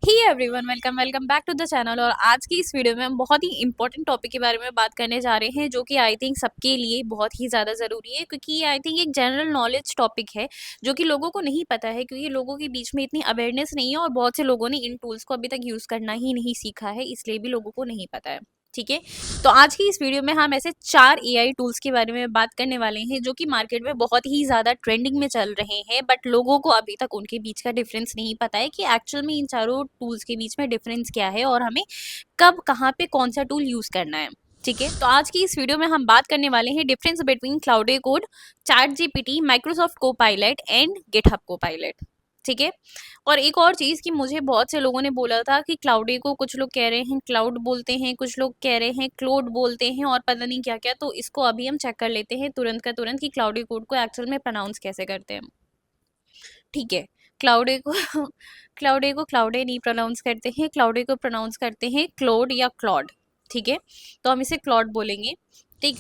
Hey everyone, welcome welcome back to the channel. और आज की इस वीडियो में हम बहुत ही इंपॉर्टेंट टॉपिक के बारे में बात करने जा रहे हैं, जो कि आई थिंक सबके लिए बहुत ही ज़्यादा ज़रूरी है, क्योंकि ये आई थिंक एक जनरल नॉलेज टॉपिक है जो कि लोगों को नहीं पता है, क्योंकि लोगों के बीच में इतनी अवेयरनेस नहीं है और बहुत से लोगों ने इन टूल्स को अभी तक यूज़ करना ही नहीं सीखा है, इसलिए भी लोगों को नहीं पता है। ठीक है, तो आज की इस वीडियो में हम ऐसे 4 एआई टूल्स के बारे में बात करने वाले हैं जो कि मार्केट में बहुत ही ज़्यादा ट्रेंडिंग में चल रहे हैं, बट लोगों को अभी तक उनके बीच का डिफरेंस नहीं पता है कि एक्चुअल में इन चारों टूल्स के बीच में डिफरेंस क्या है और हमें कब कहाँ पे कौन सा टूल यूज़ करना है। ठीक है, तो आज की इस वीडियो में हम बात करने वाले हैं difference between cloud code, chat GPT, Microsoft Copilot and GitHub Copilot. ठीक है, और एक और चीज़ कि मुझे बहुत से लोगों ने बोला था कि क्लाउडी को कुछ लोग कह रहे हैं क्लाउड बोलते हैं, कुछ लोग कह रहे हैं क्लोड बोलते हैं और पता नहीं क्या क्या। तो इसको अभी हम चेक कर लेते हैं तुरंत का तुरंत कि क्लाउडी कोड को एक्चुअल में प्रोनाउंस कैसे करते हैं। ठीक है, क्लाउडे को क्लाउडे को क्लाउडे नहीं प्रोनाउंस करते हैं, क्लाउडे को प्रोनाउंस करते हैं क्लोड या क्लॉड। ठीक है, तो हम इसे क्लॉड बोलेंगे। ठीक,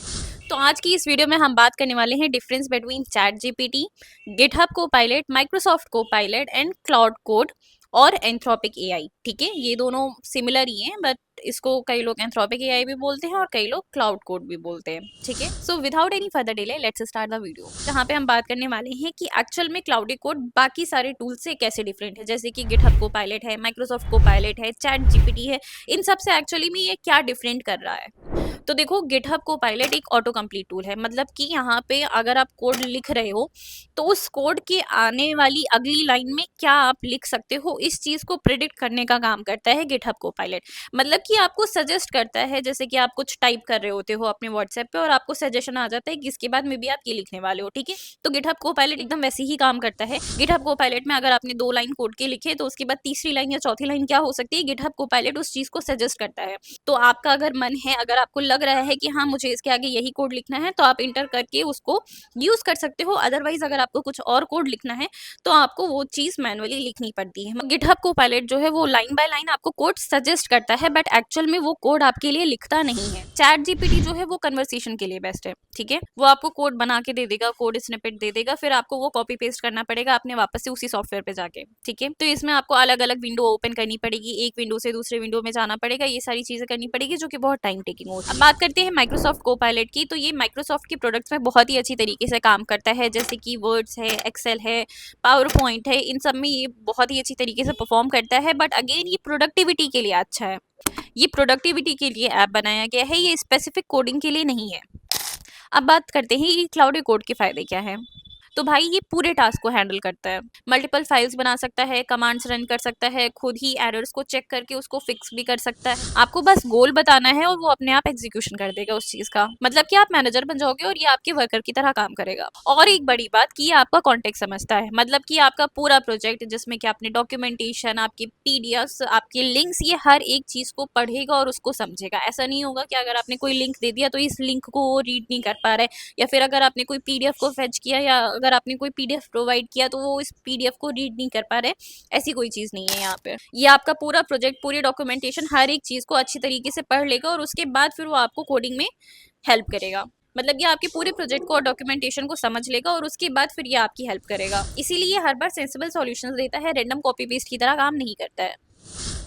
तो आज की इस वीडियो में हम बात करने वाले हैं difference between chat GPT, GitHub Copilot, Microsoft Copilot and cloud code और एंथ्रोपिक एआई। ठीक है, ये दोनों सिमिलर ही हैं, बट इसको कई लोग एंथ्रोपिक एआई भी बोलते हैं और कई लोग क्लाउड कोड भी बोलते हैं। ठीक है, so without any further delay let's start the video, जहाँ पे हम बात करने वाले हैं कि एक्चुअल में क्लाउडी कोड बाकी सारे टूल से कैसे डिफरेंट है, जैसे कि गिटहब कोपायलट है, माइक्रोसॉफ्ट कोपायलट है, चैट जीपीटी है। इन सब से एक्चुअली में ये क्या डिफरेंट कर रहा है। तो देखो, गिटहब कोपायलट एक ऑटो कंप्लीट टूल है, मतलब कि यहाँ पे अगर आप कोड लिख रहे हो तो उस कोड के आने वाली अगली लाइन में क्या आप लिख सकते हो, इस चीज को प्रिडिक्ट करने का काम करता है गिटहब कोपायलट। मतलब कि आपको सजेस्ट करता है, जैसे कि आप कुछ टाइप कर रहे होते हो अपने व्हाट्सएप पे और आपको सजेशन आ जाता है कि इसके बाद में भी आप ये लिखने वाले हो। ठीक है, तो गिटहब कोपायलट एकदम वैसे ही काम करता है। गिटहब कोपायलट में अगर आपने 2 लाइन कोड के लिखे तो उसके बाद तीसरी लाइन या चौथी लाइन क्या हो सकती है, गिटहब कोपायलट उस चीज को सजेस्ट करता है। तो आपका अगर मन है, अगर आपको लग रहा है कि हाँ मुझे इसके आगे यही कोड लिखना है, तो आप इंटर करके उसको यूज कर सकते हो। अदरवाइज अगर आपको कुछ और कोड लिखना है तो आपको वो चीज मैनुअली लिखनी पड़ती है। गिटहब कोपायलट जो है वो लाइन बाय लाइन आपको कोड सजेस्ट करता है, बट एक्चुअल में वो कोड आपके लिए लिखता नहीं है। चैट जीपीटी जो है वो कन्वर्सेशन के लिए बेस्ट है। ठीक है, वो आपको कोड बना के दे देगा, कोड स्निपेट दे देगा, फिर आपको वो कॉपी पेस्ट करना पड़ेगा अपने वापस से उसी सॉफ्टवेयर पे जाके। ठीक है, तो इसमें आपको अलग अलग विंडो ओपन करनी पड़ेगी, एक विंडो से दूसरे विंडो में जाना पड़ेगा, ये सारी चीजें करनी पड़ेगी जो कि बहुत टाइम टेकिंग होती है। अब बात करते हैं माइक्रोसॉफ्ट कोपायलट की, तो ये माइक्रोसॉफ्ट के प्रोडक्ट्स में बहुत ही अच्छी तरीके से काम करता है, जैसे कि वर्ड्स है, एक्सेल है, पावर पॉइंट है, इन सब में ये बहुत ही अच्छी तरीके से परफॉर्म करता है। बट अगेन ये प्रोडक्टिविटी के लिए अच्छा है, ये प्रोडक्टिविटी के लिए ऐप बनाया गया है, ये स्पेसिफिक कोडिंग के लिए नहीं है। अब बात करते हैं ये क्लाउड कोड के फायदे क्या हैं। तो भाई ये पूरे टास्क को हैंडल करता है, मल्टीपल फाइल्स बना सकता है, कमांड्स रन कर सकता है, खुद ही एरर्स को चेक करके उसको फिक्स भी कर सकता है। आपको बस गोल बताना है और वो अपने आप एग्जीक्यूशन कर देगा उस चीज का। मतलब कि आप मैनेजर बन जाओगे और ये आपके वर्कर की तरह काम करेगा। और एक बड़ी बात कि ये आपका कॉन्टेक्ट समझता है, मतलब कि आपका पूरा प्रोजेक्ट जिसमें कि आपने डॉक्यूमेंटेशन, आपकी पीडीएफ, आपके लिंक्स, ये हर एक चीज को पढ़ेगा और उसको समझेगा। ऐसा नहीं होगा कि अगर आपने कोई लिंक दे दिया तो इस लिंक को वो रीड नहीं कर पा रहा है, या फिर अगर आपने कोई पीडीएफ को फेच किया या अगर आपने कोई पीडीएफ प्रोवाइड किया तो वो इस पीडीएफ को रीड नहीं कर पा रहे। ऐसी कोई चीज नहीं है यहाँ पे। ये आपका पूरा प्रोजेक्ट, पूरी डॉक्यूमेंटेशन, हर एक चीज को अच्छी तरीके से पढ़ लेगा और उसके बाद फिर वो आपको कोडिंग में हेल्प करेगा। मतलब ये आपके पूरे प्रोजेक्ट को और डॉक्यूमेंटेशन को समझ लेगा और उसके बाद फिर ये आपकी हेल्प करेगा। इसीलिए ये हर बार सेंसिबल सॉल्यूशंस देता है, रैंडम कॉपी पेस्ट की तरह काम नहीं करता है।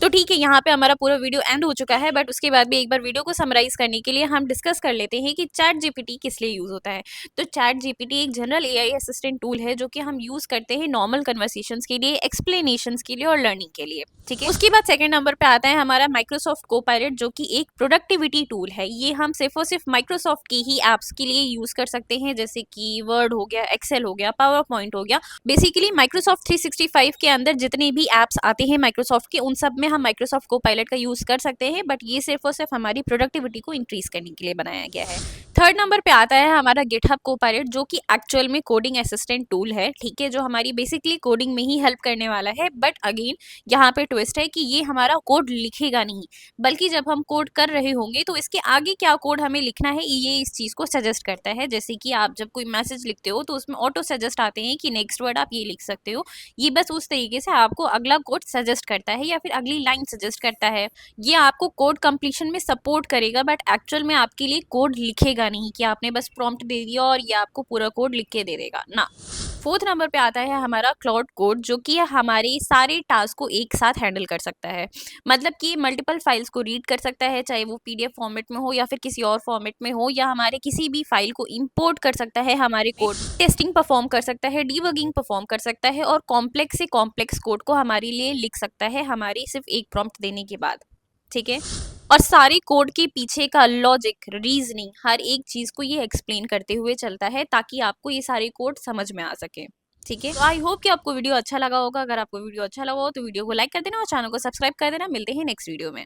तो ठीक है, यहाँ पे हमारा पूरा वीडियो एंड हो चुका है, बट उसके बाद भी एक बार वीडियो को समराइज करने के लिए हम डिस्कस कर लेते हैं कि चैट जीपीटी किस लिए यूज होता है। तो चैट जीपीटी एक जनरल एआई असिस्टेंट टूल है जो कि हम यूज करते हैं नॉर्मल कन्वर्सेशंस के लिए, एक्सप्लेनेशंस के लिए और लर्निंग के लिए। ठीक है, उसके बाद सेकंड नंबर पे आता है हमारा माइक्रोसॉफ्ट कोपायलट, जो कि एक प्रोडक्टिविटी टूल है। ये हम सिर्फ और सिर्फ माइक्रोसॉफ्ट की ही एप्स के लिए यूज कर सकते हैं, जैसे कि वर्ड हो गया, एक्सेल हो गया, पावर पॉइंट हो गया। बेसिकली माइक्रोसॉफ्ट 365 के अंदर जितने भी एप्स आते हैं माइक्रोसॉफ्ट के, उन सब में हम माइक्रोसॉफ्ट कोपायलट का यूज कर सकते हैं, बट ये सिर्फ और सिर्फ हमारी प्रोडक्टिविटी को इंक्रीज करने के लिए बनाया गया है। थर्ड नंबर पे आता है हमारा गिटहब कोपायलट, जो कि एक्चुअल में कोडिंग असिस्टेंट टूल है। ठीक है, जो हमारी बेसिकली कोडिंग में ही हेल्प करने वाला है, बट अगेन यहाँ पे ट्विस्ट है कि ये हमारा कोड लिखेगा नहीं, बल्कि जब हम कोड कर रहे होंगे तो इसके आगे क्या कोड हमें लिखना है ये इस चीज को सजेस्ट करता है। जैसे कि आप जब कोई मैसेज लिखते हो तो उसमें ऑटो सजेस्ट आते हैं कि नेक्स्ट वर्ड आप ये लिख सकते हो, ये बस उस तरीके से आपको अगला कोड सजेस्ट करता है या फिर अगली लाइन सजेस्ट करता है। ये आपको कोड कंप्लीशन में सपोर्ट करेगा, बट एक्चुअल में आपके लिए कोड लिखेगा लिखेगा नहीं कि आपने बस प्रॉम्प्ट दे दिया और ये आपको पूरा कोड लिख के दे देगा ना। फोर्थ नंबर पे आता है हमारा क्लाउड कोड, जो कि हमारे सारे टास्क को एक साथ हैंडल कर सकता है। मतलब कि मल्टीपल फाइल्स को रीड कर सकता है, चाहे वो पीडीएफ फॉर्मेट में हो या फिर किसी और फॉर्मेट में हो, या हमारे किसी भी फाइल को इंपोर्ट कर सकता है हमारे कोड, टेस्टिंग परफॉर्म कर सकता है, डीबगिंग परफॉर्म कर सकता है, और कॉम्प्लेक्स से कॉम्प्लेक्स कोड को हमारे लिए लिख सकता है हमारी सिर्फ एक प्रॉम्प्ट देने के बाद। ठीक है। और सारे कोड के पीछे का लॉजिक, रीजनिंग, हर एक चीज को ये एक्सप्लेन करते हुए चलता है ताकि आपको ये सारे कोड समझ में आ सके। ठीक है, तो आई होप कि आपको वीडियो अच्छा लगा होगा। अगर आपको वीडियो अच्छा लगा हो तो वीडियो को लाइक कर देना और चैनल को सब्सक्राइब कर देना। मिलते हैं नेक्स्ट वीडियो में।